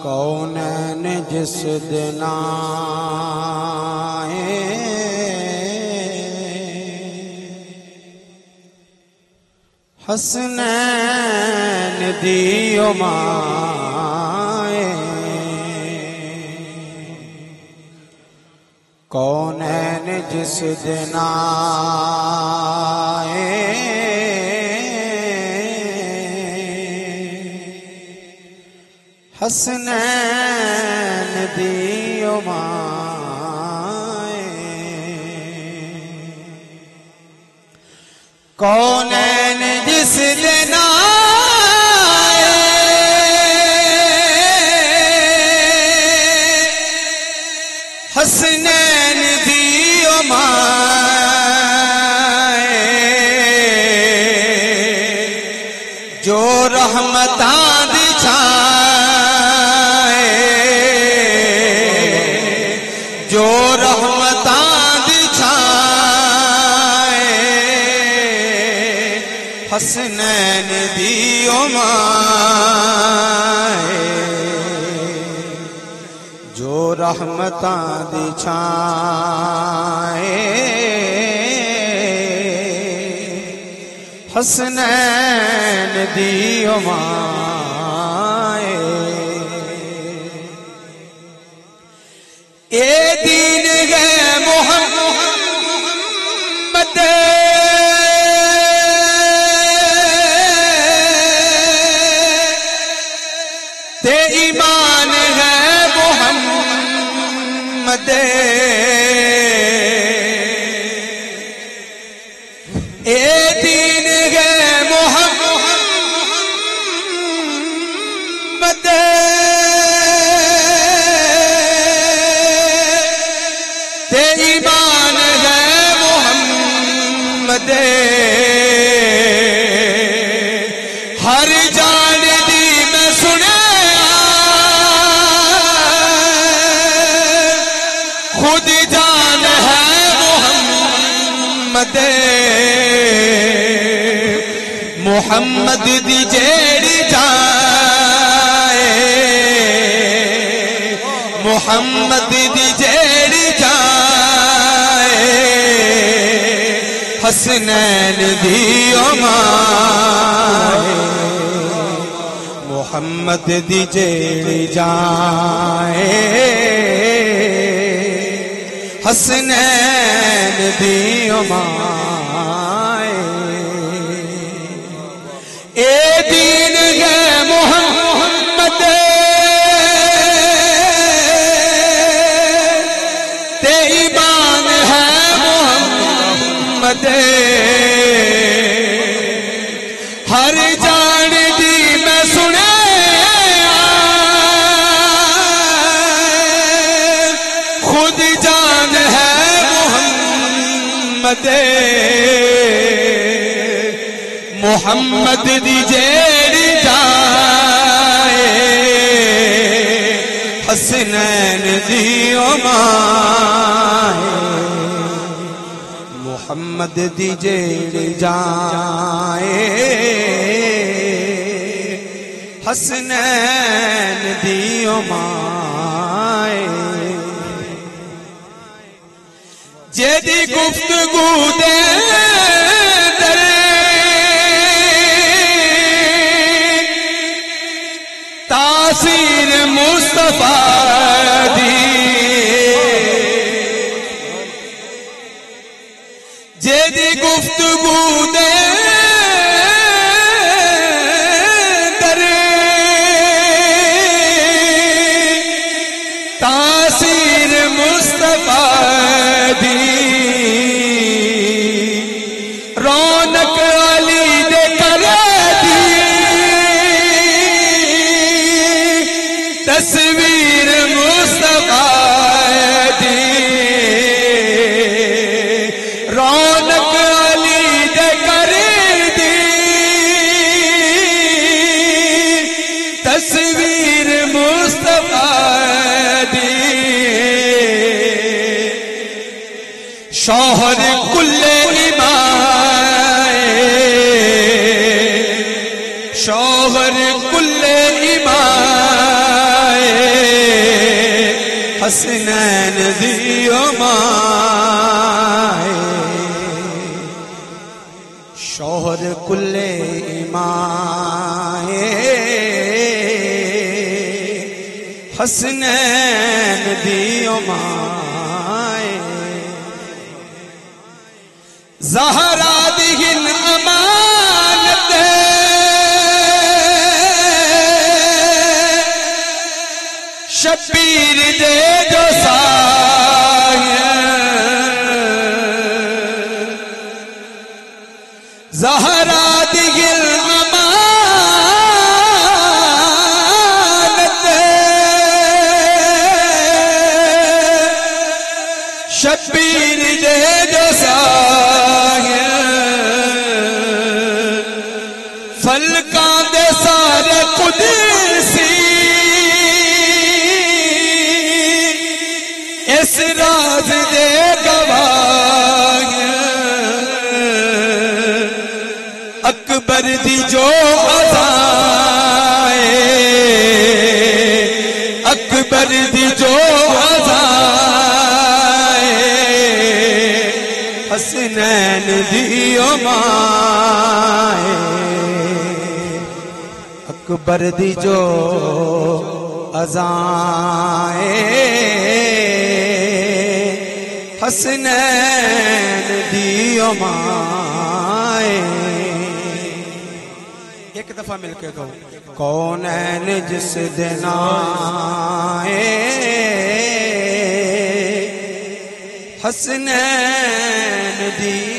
कौनैन जिस दिन आए हसनैन दियो माए, कौनैन जिस दिन आए हसनैन दियो माए, कौनैन जिस दिन आए हसनैन दियो माए, जो रहमतां दिछाए, जो रहमतां दिछाए हसनैन दियो माए, जो रहमतां दिछाए हसनैन दियो माए। ए दीन है मोहम्मद ते ईमान है मोहम्मद, ए दीन है मोहम्मद ते ईमान है मोहम्मद, हर जान दी मैं सुने खुद जान है मोहम्मद, मोहम्मद दी जेड़ी जाए, मोहम्मद दी जेड़ी जाए हसनैन दियो माए, मोहम्मद दी जेड़ी जाए हसनैन दियो माए। ए दीन है मोहम्मद ते ईमान है मोहम्मद, हर जान दी मैं सुने खुद जान है मोहम्मद, मोहम्मद दी जेड़ी जाए हसनैन दियो माए, मोहम्मद दी जेड़ी जाए हसनैन दियो माए। जेदी गुफ्तगू दे तासीर मुस्तफा दी, जेदी गुफ्तगू दे दरे तासीर मुस्तफा दी, रौनक अली दे करे दी तस्वीर मुस्तफा दी, रौनक अली दे करे दी तस्वीर मुस्तफा दी, शौहर कुल्ले इमाए, शौहर कुल्ले हसनैन दियो माए शोहर कुल्ले माए हसनैन दियो माए ज़हरा दिहिन अमानत शबीर दे जो ज़हरा दिगिल अमानत शबीर दे जो फलकां दे सारे कुदसी इस राज दे गवाह अकबर दी जो अज़ाए अकबर दी जो अज़ाए हसनैन दियो माए अकबर दी जो अज़ाए हसनैन दियो माए एक दफा मिलके गो कौनैन जिस दिन आए हसनैन दी